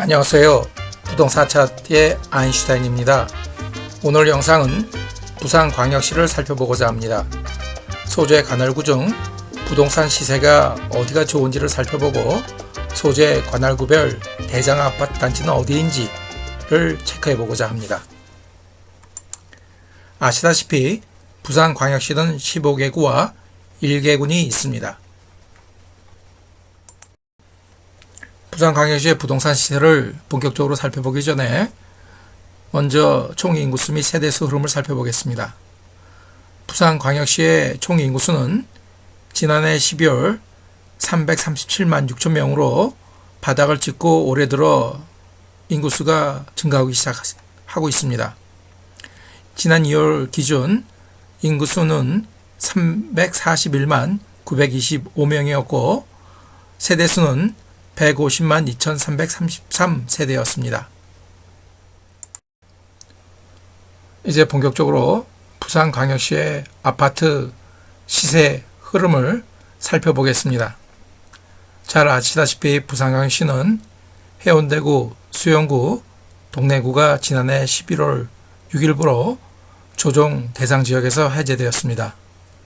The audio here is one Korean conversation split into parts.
안녕하세요. 부동산 차트의 아인슈타인입니다. 오늘 영상은 부산광역시를 살펴보고자 합니다. 소재 관할구 중 부동산 시세가 어디가 좋은지를 살펴보고 소재 관할구별 대장 아파트 단지는 어디인지를 체크해보고자 합니다. 아시다시피 부산광역시는 15개구와 1개군이 있습니다. 부산광역시의 부동산 시세를 본격적으로 살펴보기 전에 먼저 총인구수 및 세대수 흐름을 살펴보겠습니다. 부산광역시의 총인구수는 지난해 12월 337만 6천 명으로 바닥을 찍고 올해 들어 인구수가 증가하기 시작하고 있습니다. 지난 2월 기준 인구수는 341만 925명이었고 세대수는 150만 2333세대였습니다. 이제 본격적으로 부산광역시의 아파트 시세 흐름을 살펴보겠습니다. 잘 아시다시피 부산광역시는 해운대구, 수영구, 동래구가 지난해 11월 6일부로 조정 대상 지역에서 해제되었습니다.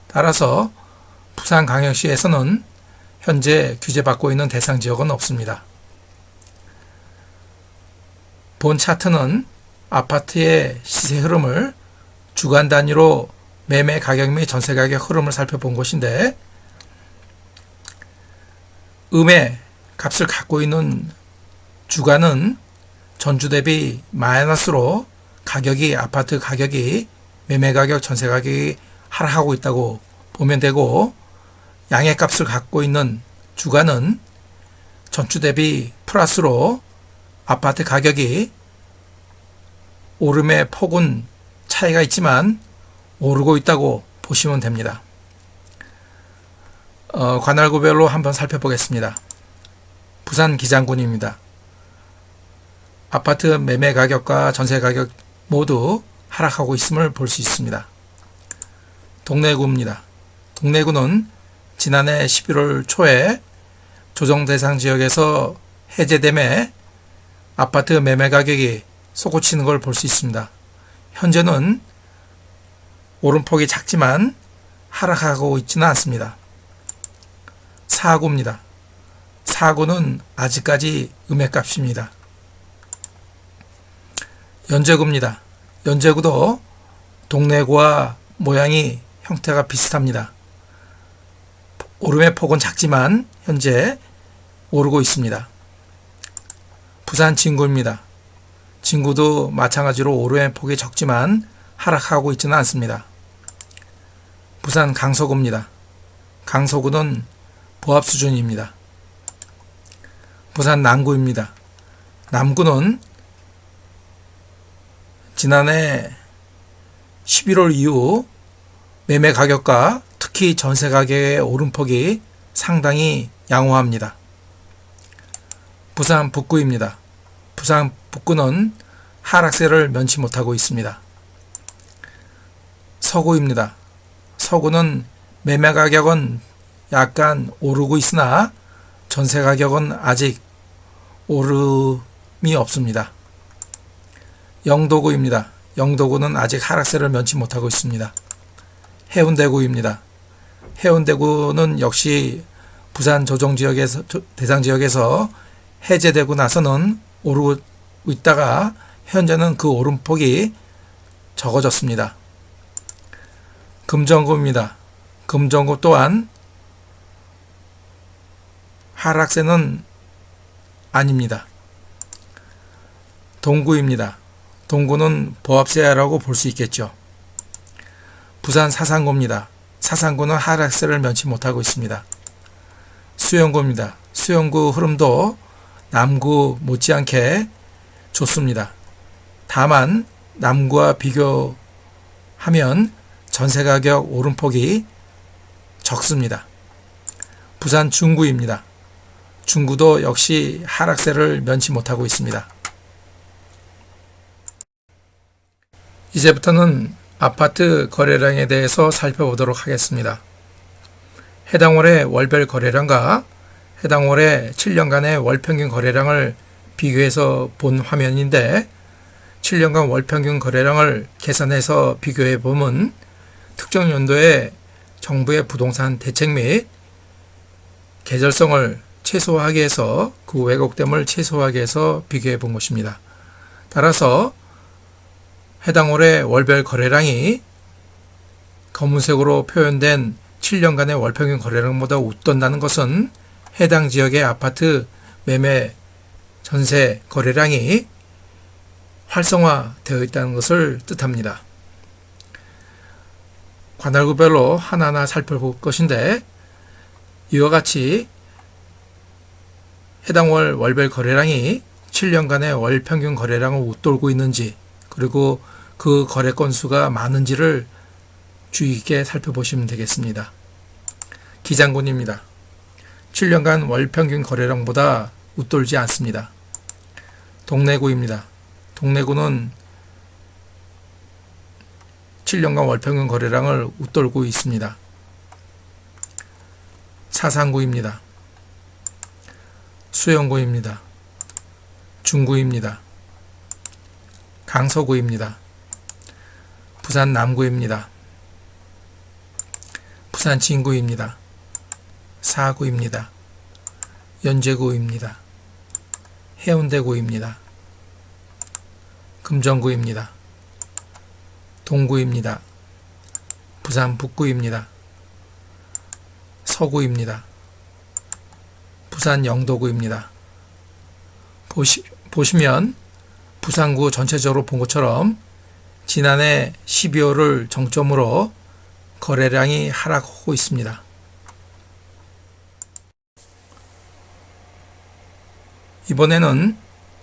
따라서 부산광역시에서는 현재 규제받고 있는 대상 지역은 없습니다. 본 차트는 아파트의 시세 흐름을 주간 단위로 매매 가격 및 전세 가격 흐름을 살펴본 것인데, 음의 값을 갖고 있는 주간은 전주 대비 마이너스로 아파트 가격이 매매 가격, 전세 가격이 하락하고 있다고 보면 되고, 양의 값을 갖고 있는 주간은 전주 대비 플러스로 아파트 가격이 오름의 폭은 차이가 있지만 오르고 있다고 보시면 됩니다. 관할구별로 한번 살펴보겠습니다. 부산 기장군입니다. 아파트 매매 가격과 전세 가격 모두 하락하고 있음을 볼 수 있습니다. 동래구입니다. 동래구는 지난해 11월 초에 조정 대상 지역에서 해제됨에 아파트 매매 가격이 솟구치는 걸 볼 수 있습니다. 현재는 오름폭이 작지만 하락하고 있지는 않습니다. 사구입니다. 사구는 아직까지 음의 값입니다. 연제구입니다. 연제구도 동래구와 모양이 형태가 비슷합니다. 오름의 폭은 작지만 현재 오르고 있습니다. 부산 진구입니다. 진구도 마찬가지로 오름의 폭이 적지만 하락하고 있지는 않습니다. 부산 강서구입니다. 강서구는 보합 수준입니다. 부산 남구입니다. 남구는 지난해 11월 이후 매매 가격과 특히 전세 가격의 오름폭이 상당히 양호합니다. 부산 북구입니다. 부산 북구는 하락세를 면치 못하고 있습니다. 서구입니다. 서구는 매매 가격은 약간 오르고 있으나 전세 가격은 아직 오름이 없습니다. 영도구입니다. 영도구는 아직 하락세를 면치 못하고 있습니다. 해운대구입니다. 해운대구는 역시 부산 조정지역에서 대상 지역에서 해제되고 나서는 오르고 있다가 현재는 그 오름폭이 적어졌습니다. 금정구입니다. 금정구 또한 하락세는 아닙니다. 동구입니다. 동구는 보합세라고 볼 수 있겠죠. 부산 사상구입니다. 사상구는 하락세를 면치 못하고 있습니다. 수영구입니다. 수영구 흐름도 남구 못지않게 좋습니다. 다만 남구와 비교하면 전세가격 오름폭이 적습니다. 부산 중구입니다. 중구도 역시 하락세를 면치 못하고 있습니다. 이제부터는 아파트 거래량에 대해서 살펴보도록 하겠습니다. 해당 월의 월별 거래량과 해당 월의 7년간의 월 평균 거래량을 비교해서 본 화면인데 7년간 월평균 거래량을 계산해서 비교해 보면 특정 연도에 정부의 부동산 대책 및 계절성을 최소화하기 위해서 그 왜곡됨을 최소화하기 위해서 비교해 본 것입니다. 따라서 해당 월의 월별 거래량이 검은색으로 표현된 7년간의 월평균 거래량보다 웃돈다는 것은 해당 지역의 아파트 매매 전세 거래량이 활성화되어 있다는 것을 뜻합니다. 관할구별로 하나하나 살펴볼 것인데 이와 같이 해당 월 월별 거래량이 7년간의 월 평균 거래량을 웃돌고 있는지 그리고 그 거래 건수가 많은지를 주의 깊게 살펴보시면 되겠습니다. 기장군입니다. 7년간 월 평균 거래량보다 웃돌지 않습니다. 동래구입니다. 동래구는 7년간 월 평균 거래량을 웃돌고 있습니다. 사상구입니다. 수영구입니다. 중구입니다. 강서구입니다. 부산 남구입니다. 부산 진구입니다. 사구입니다. 연제구입니다. 해운대구입니다. 금정구입니다. 동구입니다. 부산 북구입니다. 서구입니다. 부산 영도구입니다. 보시면 부산구 전체적으로 본 것처럼 지난해 12월을 정점으로 거래량이 하락하고 있습니다. 이번에는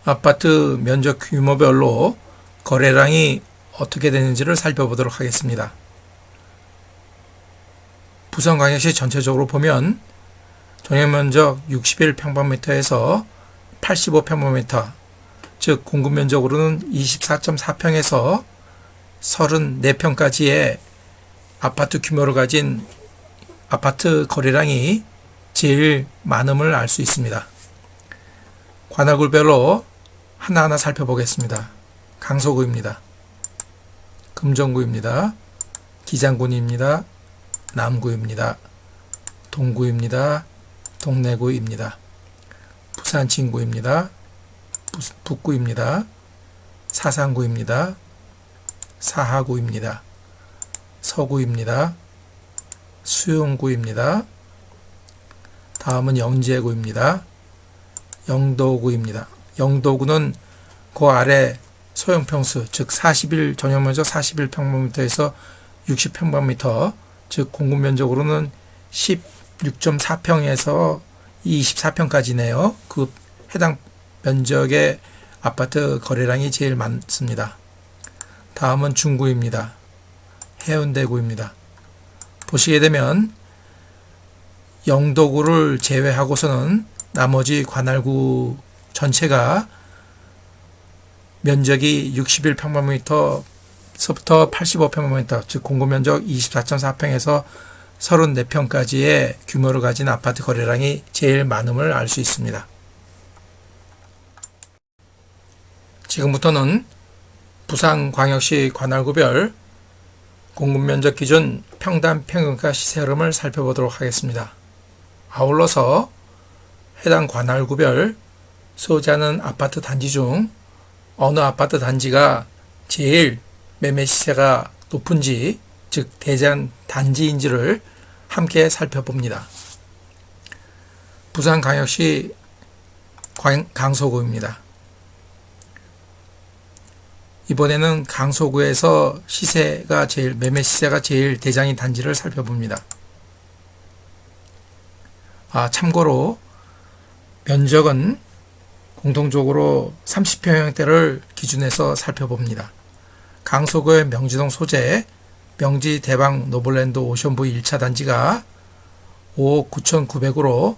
아파트 면적 규모별로 거래량이 어떻게 되는지를 살펴보도록 하겠습니다. 부산광역시 전체적으로 보면 전용면적 61평방미터에서 85평방미터, 즉 공급면적으로는 24.4평에서 34평까지의 아파트 규모를 가진 아파트 거래량이 제일 많음을 알 수 있습니다. 관할구별로 하나하나 살펴보겠습니다. 강서구입니다. 금정구입니다. 기장군입니다. 남구입니다. 동구입니다. 동래구입니다. 부산 진구입니다. 북구입니다. 사상구입니다. 사하구입니다. 서구입니다. 수용구입니다. 다음은 영제구입니다. 영도구입니다. 영도구는 그 아래 소형평수, 즉 41 전용면적 41평방미터에서 60평방미터, 즉 공급면적으로는 16.4평에서 24평까지네요. 그 해당 면적의 아파트 거래량이 제일 많습니다. 다음은 중구입니다. 해운대구입니다. 보시게 되면 영도구를 제외하고서는 나머지 관할구 전체가 면적이 61평방미터서부터 85평방미터, 즉 공급면적 24.4평에서 34평까지의 규모를 가진 아파트 거래량이 제일 많음을 알 수 있습니다. 지금부터는 부산광역시 관할구별 공급면적 기준 평당 평균가 시세 흐름을 살펴보도록 하겠습니다. 아울러서 해당 관할구별 소유자는 아파트 단지 중 어느 아파트 단지가 제일 매매 시세가 높은지, 즉 대장 단지인지를 함께 살펴봅니다. 부산광역시 강서구입니다. 이번에는 강서구에서 매매 시세가 제일 대장인 단지를 살펴봅니다. 참고로 면적은 공통적으로 30평형대를 기준해서 살펴봅니다. 강서구의 명지동 소재 명지 대방 노블랜드 오션부 1차 단지가 5억 9,900으로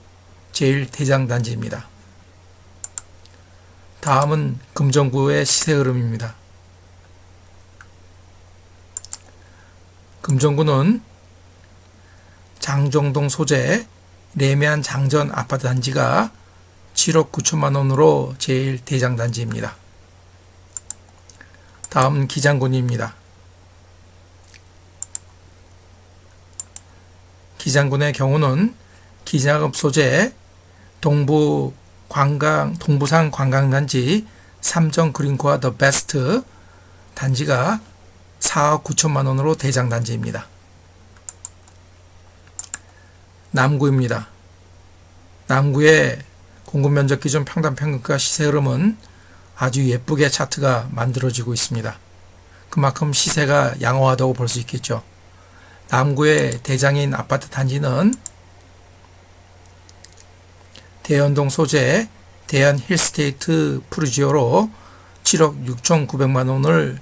제일 대장 단지입니다. 다음은 금정구의 시세 흐름입니다. 금정구는 장정동 소재 레미안 장전 아파트 단지가 7억 9천만 원으로 제일 대장 단지입니다. 다음 기장군입니다. 기장군의 경우는 기장업 소재 동부산 관광단지 삼정 그린코아 더 베스트 단지가 4억 9천만 원으로 대장 단지입니다. 남구입니다. 남구의 공급 면적 기준 평당 평균가 시세 흐름은 아주 예쁘게 차트가 만들어지고 있습니다. 그만큼 시세가 양호하다고 볼 수 있겠죠. 남구의 대장인 아파트 단지는 대연동 소재 대연 힐스테이트 푸르지오로 7억 6,900만 원을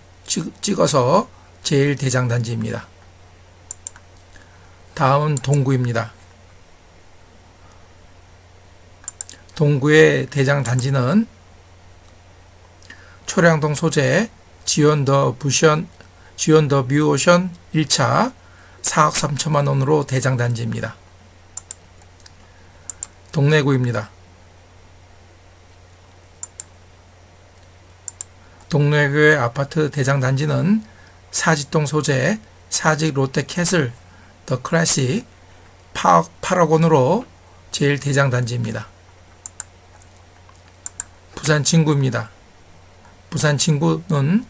찍어서 제일 대장 단지입니다. 다음은 동구입니다. 동구의 대장 단지는 초량동 소재 지온 더 뷰오션 1차 4억 3천만 원으로 대장 단지입니다. 동래구입니다. 동래구의 아파트 대장 단지는 사직동 소재 사직 롯데캐슬 더 클래식 8억 원으로 제일 대장 단지입니다. 부산 진구입니다. 부산 진구는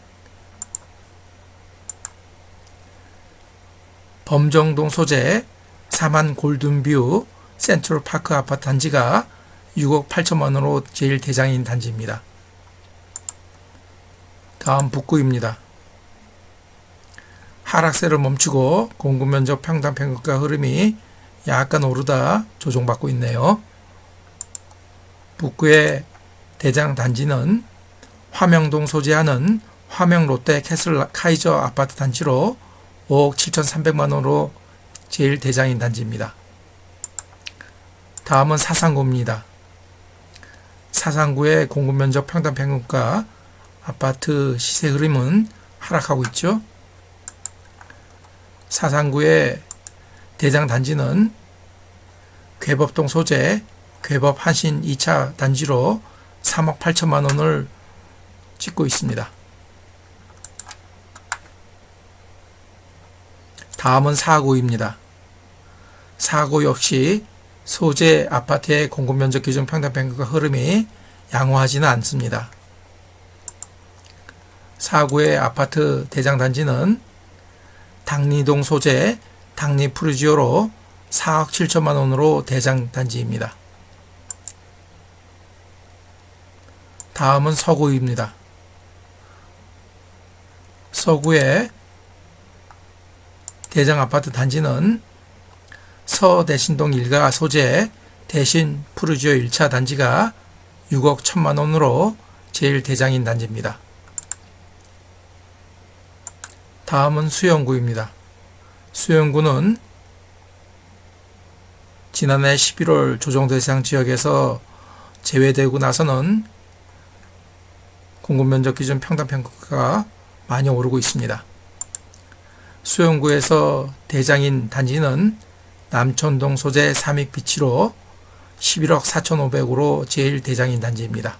범정동 소재 사만 골든뷰 센트럴파크 아파트 단지가 6억 8천만 원으로 제일 대장인 단지입니다. 다음 북구입니다. 하락세를 멈추고 공급 면적 평당 평균가 흐름이 약간 오르다 조정받고 있네요. 북구의 대장 단지는 화명동 소재하는 화명 롯데 캐슬 카이저 아파트 단지로 5억 7,300만 원으로 제일 대장인 단지입니다. 다음은 사상구입니다. 사상구의 공급 면적 평당 평균가 아파트 시세 흐름은 하락하고 있죠. 사상구의 대장 단지는 괴법동 소재 괴법 한신 2차 단지로 3억 8천만 원을 찍고 있습니다. 다음은 사구입니다. 사구 역시 소재 아파트의 공급 면적 기준 평당 평균가 흐름이 양호하지는 않습니다. 사구의 아파트 대장 단지는 당리동 소재 당리 푸르지오로 4억 7천만 원으로 대장 단지입니다. 다음은 서구입니다. 서구의 대장 아파트 단지는 서대신동 일가 소재 대신 푸르지오 1차 단지가 6억 1천만 원으로 제일 대장인 단지입니다. 다음은 수영구입니다. 수영구는 지난해 11월 조정 대상 지역에서 제외되고 나서는 공급 면적 기준 평당 평가가 많이 오르고 있습니다. 수영구에서 대장인 단지는 남천동 소재 삼익비치로 11억 4,500으로 제일 대장인 단지입니다.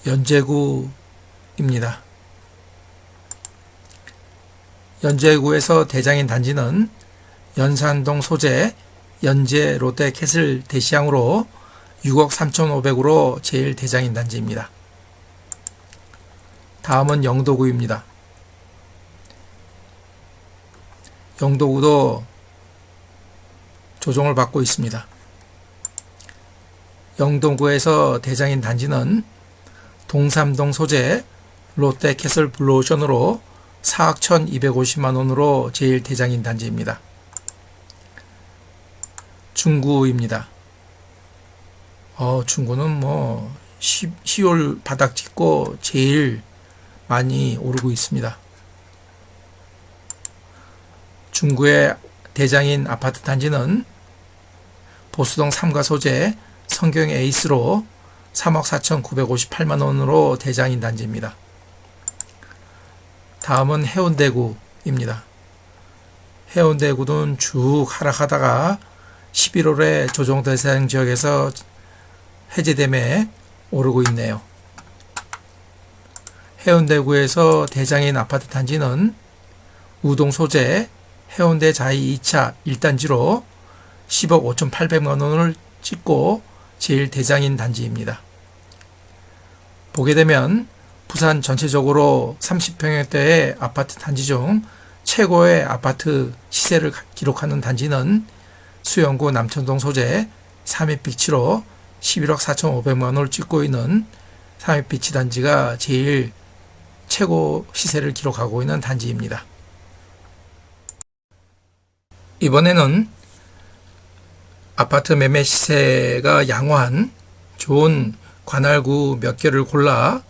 연제구입니다. 연제구에서 대장인 단지는 연산동 소재 연제 롯데캐슬 대시양으로 6억 3,500으로 제일 대장인 단지입니다. 다음은 영도구입니다. 영도구도 조정을 받고 있습니다. 영도구에서 대장인 단지는 동삼동 소재 롯데캐슬 블루오션으로 4억 1,250만 원으로 제일 대장인 단지입니다. 중구입니다. 중구는 10월 바닥 찍고 제일 많이 오르고 있습니다. 중구의 대장인 아파트 단지는 보수동 3가 소재 성경 에이스로 3억 4,958만 원으로 대장인 단지입니다. 다음은 해운대구입니다. 해운대구는 쭉 하락하다가 11월에 조정 대상 지역에서 해제됨에 오르고 있네요. 해운대구에서 대장인 아파트 단지는 우동 소재 해운대 자이 2차 1단지로 10억 5,800만 원을 찍고 제일 대장인 단지입니다. 보게 되면 부산 전체적으로 30평형대의 아파트 단지 중 최고의 아파트 시세를 기록하는 단지는 수영구 남천동 소재 삼입비치로 11억 4,500만 원을 찍고 있는 삼입비치 단지가 제일 최고 시세를 기록하고 있는 단지입니다. 이번에는 아파트 매매 시세가 양호한 좋은 관할구 몇 개를 골라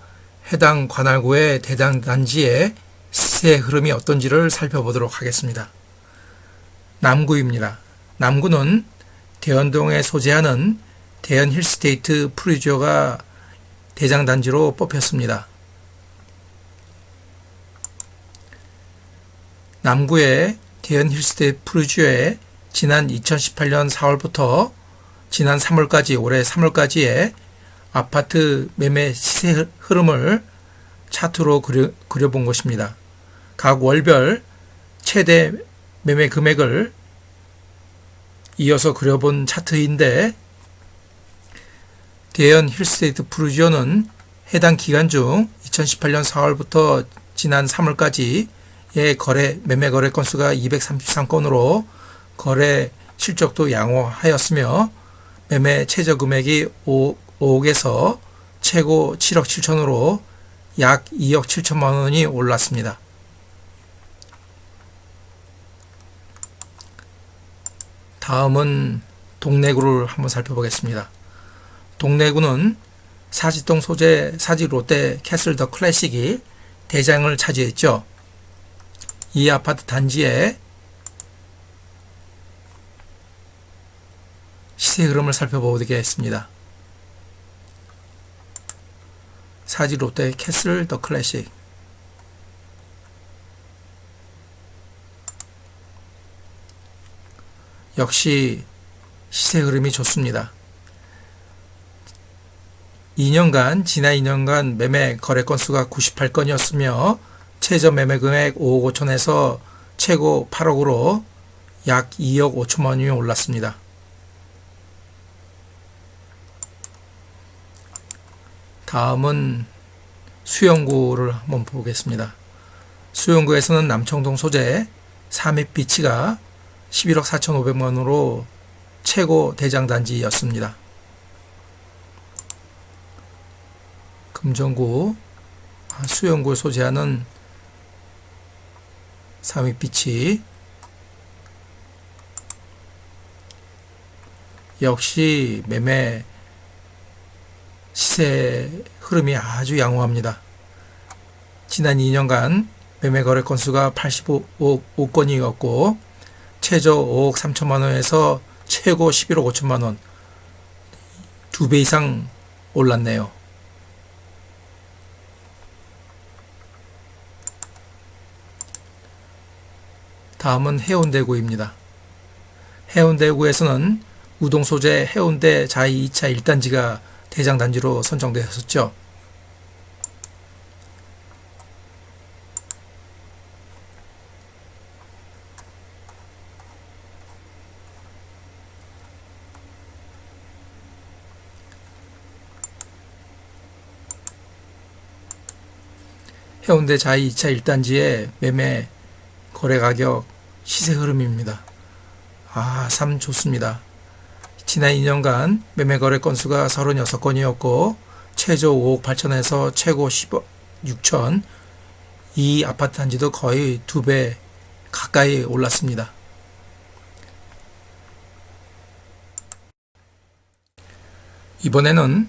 해당 관할구의 대장 단지의 시세 흐름이 어떤지를 살펴보도록 하겠습니다. 남구입니다. 남구는 대연동에 소재하는 대연 힐스테이트 프루지오가 대장 단지로 뽑혔습니다. 남구의 대연 힐스테이트 프루지오에 지난 2018년 4월부터 지난 3월까지 올해 3월까지의 아파트 매매 시세 흐름을 차트로 그려본 것입니다. 각 월별 최대 매매 금액을 이어서 그려본 차트인데 대연 힐스테이트 프루지오는 해당 기간 중 2018년 4월부터 지난 3월까지의 매매 거래 건수가 233건으로 거래 실적도 양호하였으며 매매 최저 금액이 5억에서 최고 7억 7천으로 약 2억 7천만 원이 올랐습니다. 다음은 동래구를 한번 살펴보겠습니다. 동래구는 사지동 소재 사지 롯데 캐슬 더 클래식이 대장을 차지했죠. 이 아파트 단지의 시세 흐름을 살펴보겠습니다. 사지 롯데 캐슬 더 클래식 역시 시세 흐름이 좋습니다. 지난 2년간 매매 거래 건수가 98건이었으며 최저 매매 금액 5억 5천에서 최고 8억으로 약 2억 5천만 원이 올랐습니다. 다음은 수영구를 한번 보겠습니다. 수영구에서는 남청동 소재 삼입비치가 11억 4,500만 원으로 최고 대장 단지였습니다. 금정구 수영구를 소재하는 삼입비치 역시 매매 시세 흐름이 아주 양호합니다. 지난 2년간 매매 거래 건수가 85건이었고 최저 5억 3천만 원에서 최고 11억 5천만 원 2배 이상 올랐네요. 다음은 해운대구입니다. 해운대구에서는 우동 소재 해운대 자이 2차 1단지가 대장 단지로 선정되었었죠. 해운대 자이 2차 1단지의 매매 거래 가격 시세 흐름입니다. 참 좋습니다. 지난 2년간 매매 거래 건수가 36건이었고 최저 5억 8천에서 최고 10억 6천 이 아파트 단지도 거의 2배 가까이 올랐습니다. 이번에는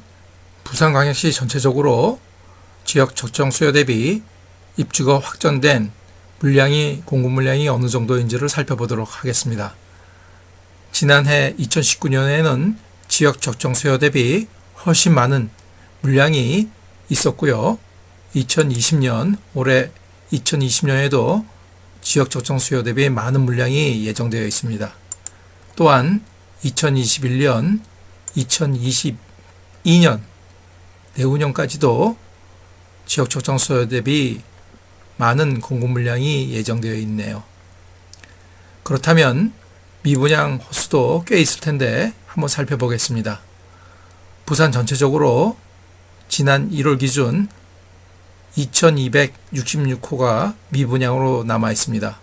부산광역시 전체적으로 지역 적정 수요 대비 입주가 확정된 공급 물량이 어느 정도인지를 살펴보도록 하겠습니다. 지난해 2019년에는 지역 적정 수요 대비 훨씬 많은 물량이 있었고요. 올해 2020년에도 지역 적정 수요 대비 많은 물량이 예정되어 있습니다. 또한 2021년, 2022년 내후년까지도 지역 적정 수요 대비 많은 공급 물량이 예정되어 있네요. 그렇다면 미분양 호수도 꽤 있을 텐데 한번 살펴보겠습니다. 부산 전체적으로 지난 1월 기준 2266호가 미분양으로 남아 있습니다.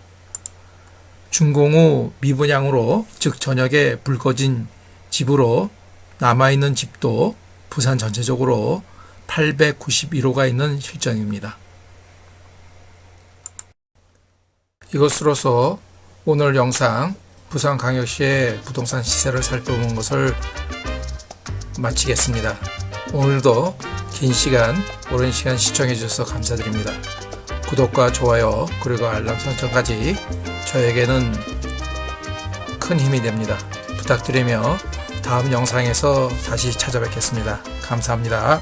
준공 후 미분양으로, 즉 전역에 불 꺼진 집으로 남아있는 집도 부산 전체적으로 891호가 있는 실정입니다. 이것으로서 오늘 영상 부산광역시의 부동산 시세를 살펴본 것을 마치겠습니다. 오늘도 긴 시간, 오랜 시간 시청해 주셔서 감사드립니다. 구독과 좋아요 그리고 알람 설정까지 저에게는 큰 힘이 됩니다. 부탁드리며 다음 영상에서 다시 찾아뵙겠습니다. 감사합니다.